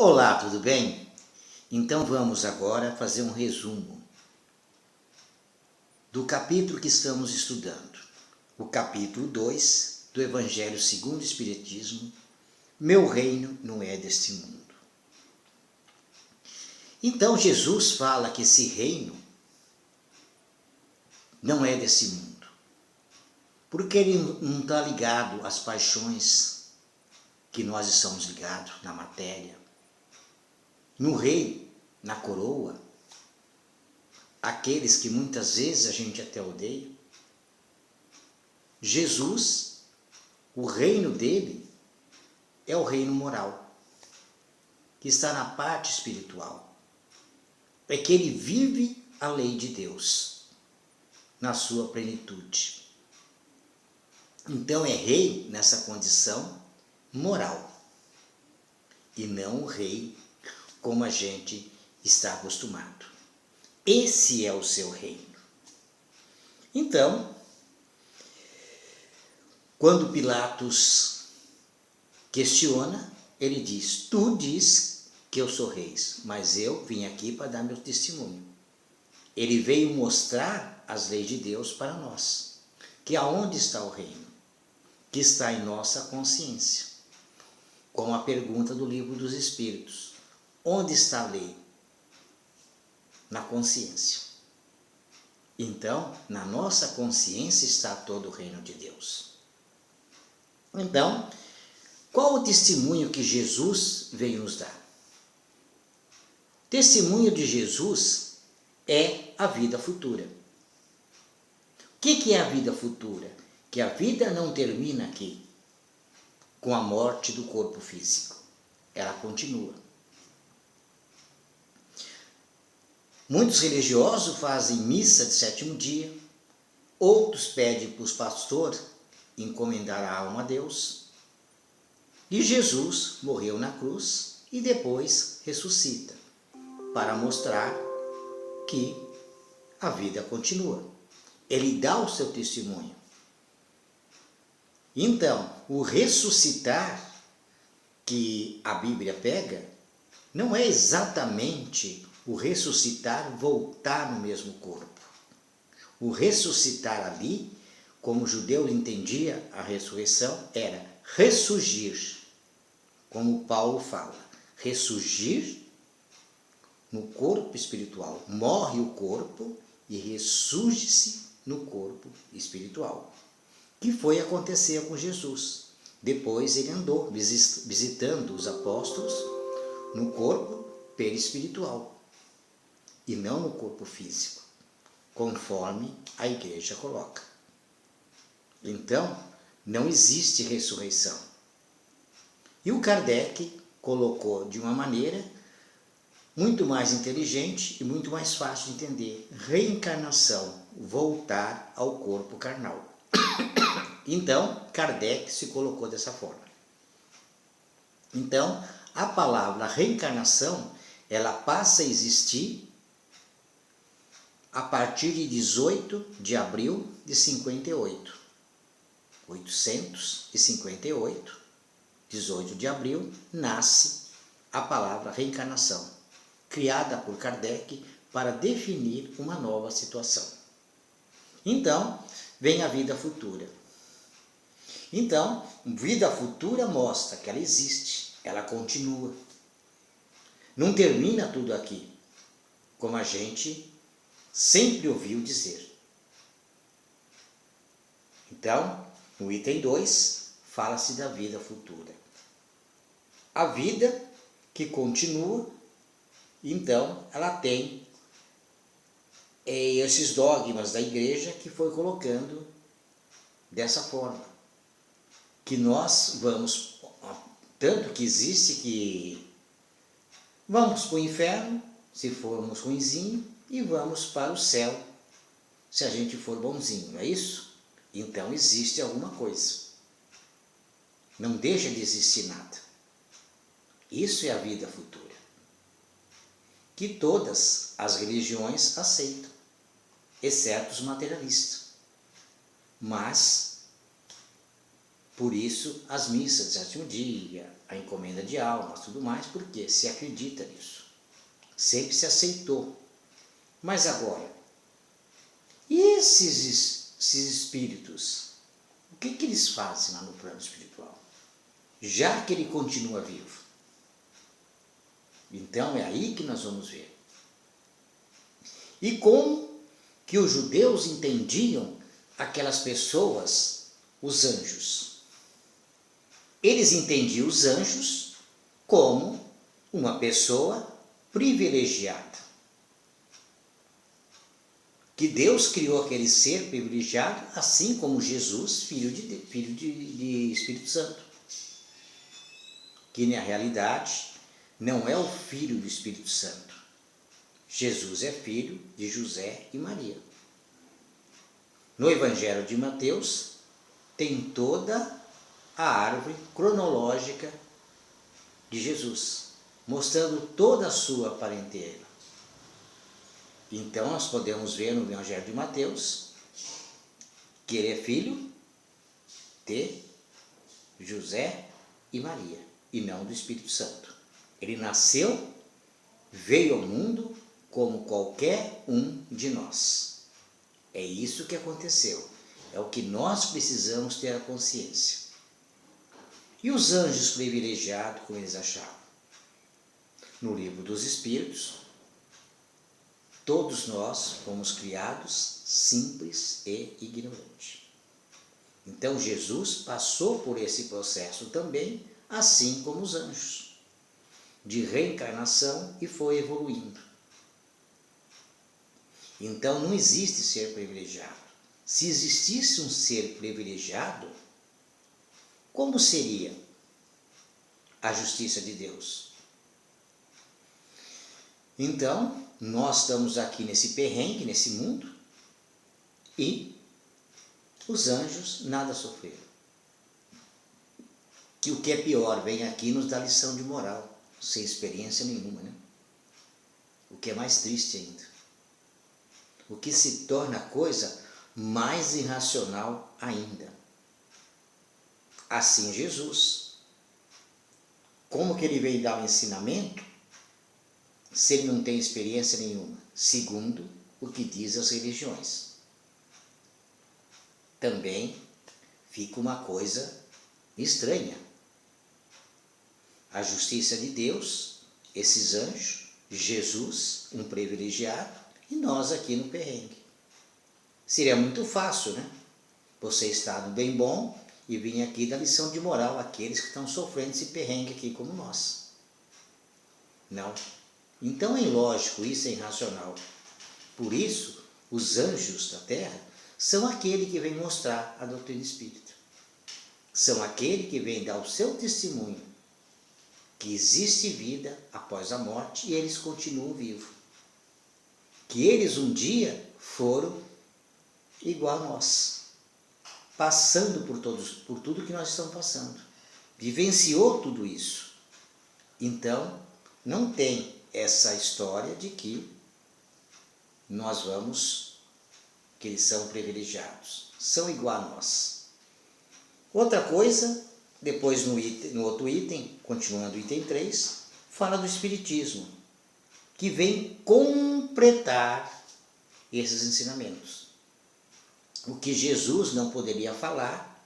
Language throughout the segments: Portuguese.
Olá, tudo bem? Então vamos agora fazer um resumo do capítulo que estamos estudando. O capítulo 2 do Evangelho segundo o Espiritismo, Meu reino não é deste mundo. Então Jesus fala que esse reino não é desse mundo, porque ele não está ligado às paixões que nós estamos ligados na matéria, no rei, na coroa, aqueles que muitas vezes a gente até odeia. Jesus, o reino dele é o reino moral, que está na parte espiritual. É que ele vive a lei de Deus na sua plenitude. Então é rei nessa condição moral e não o rei como a gente está acostumado. Esse é o seu reino. Então, quando Pilatos questiona, ele diz: tu diz que eu sou rei, mas eu vim aqui para dar meu testemunho. Ele veio mostrar as leis de Deus para nós, que aonde está o reino? Que está em nossa consciência. Com a pergunta do Livro dos Espíritos: onde está a lei? Na consciência. Então, na nossa consciência está todo o reino de Deus. Então, qual o testemunho que Jesus veio nos dar? O testemunho de Jesus é a vida futura. O que é a vida futura? Que a vida não termina aqui, com a morte do corpo físico. Ela continua. Muitos religiosos fazem missa de sétimo dia, outros pedem para os pastores encomendar a alma a Deus. E Jesus morreu na cruz e depois ressuscita, para mostrar que a vida continua. Ele dá o seu testemunho. Então, o ressuscitar que a Bíblia pega não é exatamente o ressuscitar, voltar no mesmo corpo. O ressuscitar ali, como o judeu entendia a ressurreição, era ressurgir, como Paulo fala, ressurgir no corpo espiritual. Morre o corpo e ressurge-se no corpo espiritual. Que foi acontecer com Jesus. Depois ele andou visitando os apóstolos no corpo perispiritual e não no corpo físico, conforme a igreja coloca. Então, não existe ressurreição. E o Kardec colocou de uma maneira muito mais inteligente e muito mais fácil de entender. Reencarnação, voltar ao corpo carnal. Então, Kardec se colocou dessa forma. Então, a palavra reencarnação, ela passa a existir a partir de 18 de abril de 58. 858, 18 de abril, nasce a palavra reencarnação, criada por Kardec para definir uma nova situação. Então, vem a vida futura. Então, vida futura mostra que ela existe, ela continua. Não termina tudo aqui, como a gente sempre ouviu dizer. Então, no item 2, fala-se da vida futura. A vida que continua, então, ela tem esses dogmas da igreja que foi colocando dessa forma. Que nós vamos, tanto que existe que vamos para o inferno, se formos ruinzinho, e vamos para o céu, se a gente for bonzinho, não é isso? Então existe alguma coisa. Não deixa de existir nada. Isso é a vida futura. Que todas as religiões aceitam, exceto os materialistas. Mas Por isso, as missas de sétimo dia, a encomenda de almas, tudo mais, porque se acredita nisso. Sempre se aceitou. Mas agora, e esses espíritos, o que eles fazem lá no plano espiritual? Já que ele continua vivo. Então é aí que nós vamos ver. E como que os judeus entendiam aquelas pessoas, os anjos? Eles entendiam os anjos como uma pessoa privilegiada. Que Deus criou aquele ser privilegiado, assim como Jesus, filho de Espírito Santo. Que na realidade não é o filho do Espírito Santo. Jesus é filho de José e Maria. No Evangelho de Mateus tem toda a árvore cronológica de Jesus, mostrando toda a sua parentela. Então nós podemos ver no Evangelho de Mateus que ele é filho de José e Maria, e não do Espírito Santo. Ele nasceu, veio ao mundo como qualquer um de nós. É isso que aconteceu. É o que nós precisamos ter a consciência. E os anjos privilegiados, como eles achavam? No livro dos Espíritos, todos nós fomos criados simples e ignorantes. Então Jesus passou por esse processo também, assim como os anjos, de reencarnação, e foi evoluindo. Então não existe ser privilegiado. Se existisse um ser privilegiado, como seria a justiça de Deus? Então, nós estamos aqui nesse perrengue, nesse mundo, e os anjos nada sofreram. Que o que é pior, vem aqui e nos dá lição de moral, sem experiência nenhuma, né? O que é mais triste ainda. O que se torna a coisa mais irracional ainda. Assim Jesus, como que ele veio dar um ensinamento se ele não tem experiência nenhuma? Segundo o que diz as religiões. Também fica uma coisa estranha. A justiça de Deus, esses anjos, Jesus, um privilegiado, e nós aqui no perrengue. Seria muito fácil, né? Você está no bem bom e vir aqui dar lição de moral àqueles que estão sofrendo esse perrengue aqui como nós. Não. Então é ilógico, isso é irracional. Por isso, os anjos da terra são aquele que vem mostrar a doutrina espírita. São aquele que vem dar o seu testemunho que existe vida após a morte e eles continuam vivos. Que eles um dia foram igual a nós, passando por tudo que nós estamos passando. Vivenciou tudo isso. Então, não tem essa história de que que eles são privilegiados. São igual a nós. Outra coisa, depois no outro item, continuando o item 3, fala do Espiritismo, que vem completar esses ensinamentos. O que Jesus não poderia falar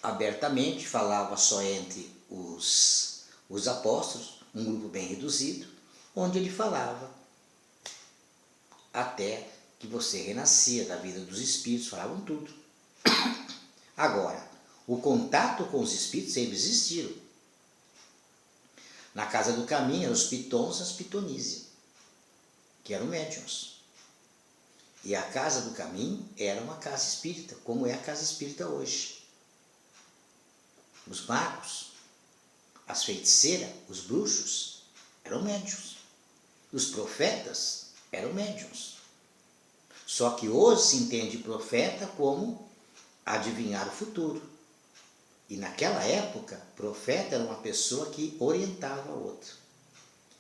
abertamente, falava só entre os apóstolos, um grupo bem reduzido, onde ele falava até que você renascia da vida dos espíritos, falavam tudo. Agora, o contato com os espíritos sempre existiram. Na Casa do Caminho eram os pitons, as pitonísias, que eram médiuns. E a Casa do Caminho era uma casa espírita, como é a casa espírita hoje. Os magos, as feiticeiras, os bruxos eram médiuns. Os profetas eram médiuns. Só que hoje se entende profeta como adivinhar o futuro. E naquela época, profeta era uma pessoa que orientava a outra.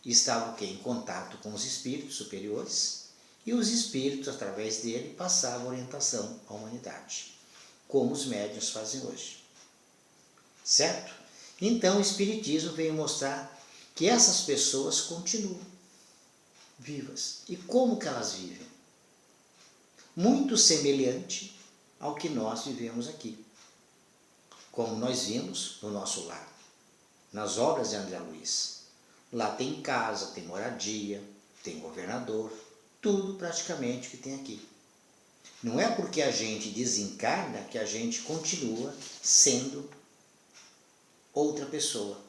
Estava o quê? Em contato com os espíritos superiores, e os espíritos, através dele, passavam orientação à humanidade, como os médiuns fazem hoje. certo? Então o Espiritismo veio mostrar que essas pessoas continuam vivas. E como que elas vivem? Muito semelhante ao que nós vivemos aqui. Como nós vimos no nosso lar, nas obras de André Luiz. Lá tem casa, tem moradia, tem governador, tudo praticamente que tem aqui. Não é porque a gente desencarna que a gente continua sendo outra pessoa.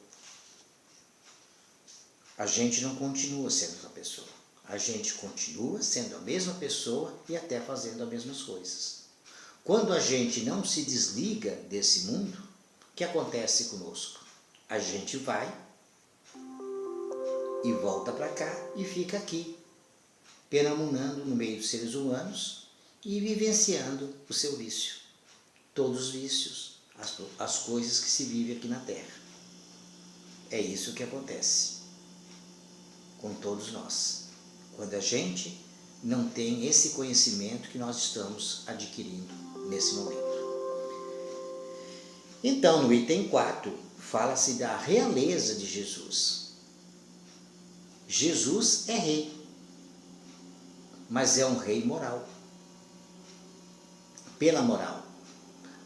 A gente não continua sendo outra pessoa. A gente continua sendo a mesma pessoa e até fazendo as mesmas coisas. Quando a gente não se desliga desse mundo, o que acontece conosco? A gente vai e volta para cá e fica aqui, peramulando no meio dos seres humanos e vivenciando o seu vício. Todos os vícios, as coisas que se vivem aqui na Terra. É isso que acontece com todos nós, quando a gente não tem esse conhecimento que nós estamos adquirindo nesse momento. Então, no item 4, fala-se da realeza de Jesus. Jesus é rei, mas é um rei moral, pela moral.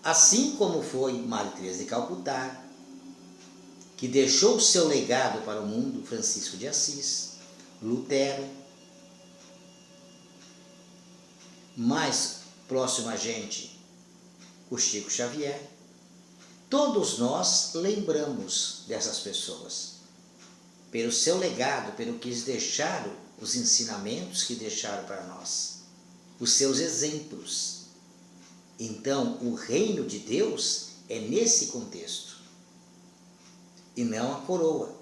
Assim como foi Madre Teresa de Calcutá, que deixou o seu legado para o mundo, Francisco de Assis, Lutero, mais próximo a gente, o Chico Xavier. Todos nós lembramos dessas pessoas, pelo seu legado, pelo que eles deixaram, os ensinamentos que deixaram para nós, os seus exemplos. Então, o reino de Deus é nesse contexto, e não a coroa,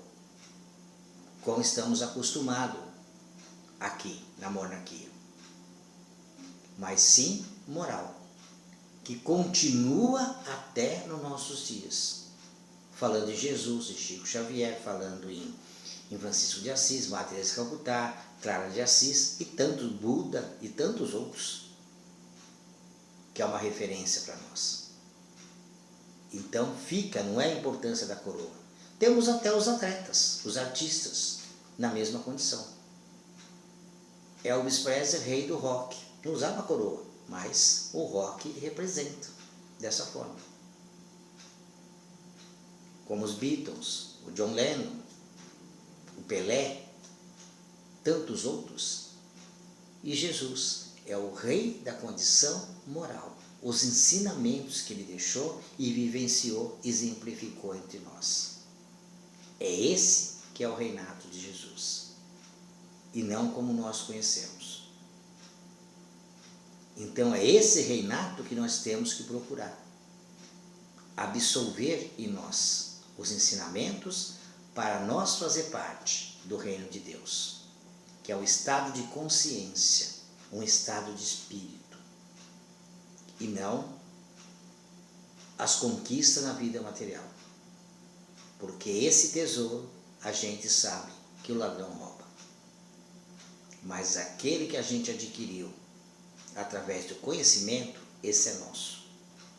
como estamos acostumados aqui na monarquia, mas sim moral, que continua até nos nossos dias. Falando em Jesus, em Chico Xavier, falando em Francisco de Assis, Madre Teresa de Calcutá, Clara de Assis e tantos, Buda e tantos outros, que é uma referência para nós. Então fica, não é a importância da coroa. Temos até os atletas, os artistas, na mesma condição. Elvis Presley, rei do rock, não usava a coroa, mas o rock representa dessa forma. Como os Beatles, o John Lennon, o Pelé, tantos outros. E Jesus é o rei da condição moral, os ensinamentos que ele deixou e vivenciou, exemplificou entre nós. É esse que é o reinado de Jesus, e não como nós conhecemos. Então é esse reinado que nós temos que procurar, absolver em nós os ensinamentos para nós fazer parte do reino de Deus, que é o estado de consciência, um estado de espírito, e não as conquistas na vida material, porque esse tesouro a gente sabe que o ladrão rouba, mas aquele que a gente adquiriu através do conhecimento, esse é nosso,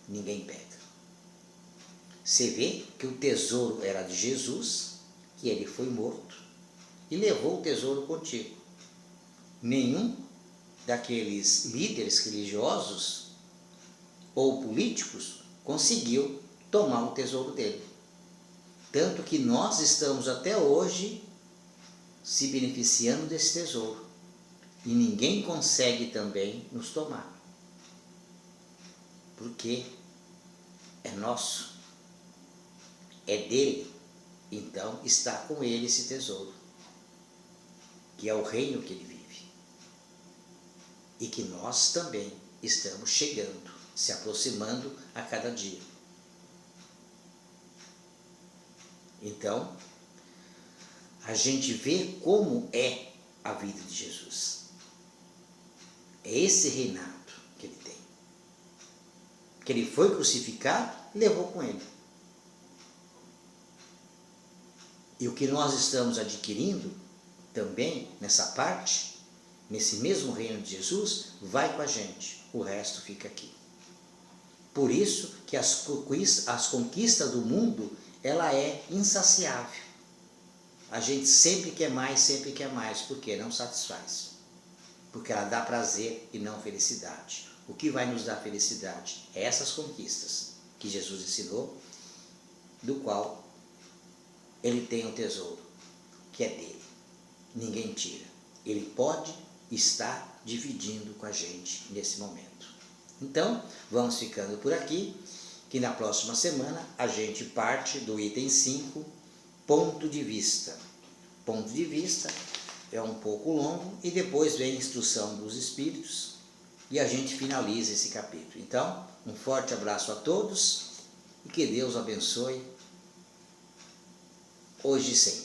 ninguém pega. Você vê que o tesouro era de Jesus, que ele foi morto e levou o tesouro contigo. Nenhum daqueles líderes religiosos ou políticos conseguiu tomar o tesouro dele. Tanto que nós estamos até hoje se beneficiando desse tesouro. E ninguém consegue também nos tomar. Porque é nosso. É dele. Então está com ele esse tesouro, que é o reino que ele vive. E que nós também estamos chegando, se aproximando a cada dia. Então, a gente vê como é a vida de Jesus. É esse reinado que ele tem. Que ele foi crucificado e levou com ele. E o que nós estamos adquirindo também nessa parte, nesse mesmo reino de Jesus, vai com a gente. O resto fica aqui. Por isso que as conquistas do mundo, ela é insaciável. A gente sempre quer mais, porque não satisfaz. Porque ela dá prazer e não felicidade. O que vai nos dar felicidade? É essas conquistas que Jesus ensinou, do qual ele tem um tesouro, que é dele. Ninguém tira. Ele pode estar dividindo com a gente nesse momento. Então, vamos ficando por aqui, que na próxima semana a gente parte do item 5, ponto de vista. Ponto de vista é um pouco longo e depois vem a instrução dos espíritos e a gente finaliza esse capítulo. Então, um forte abraço a todos e que Deus abençoe hoje e sempre.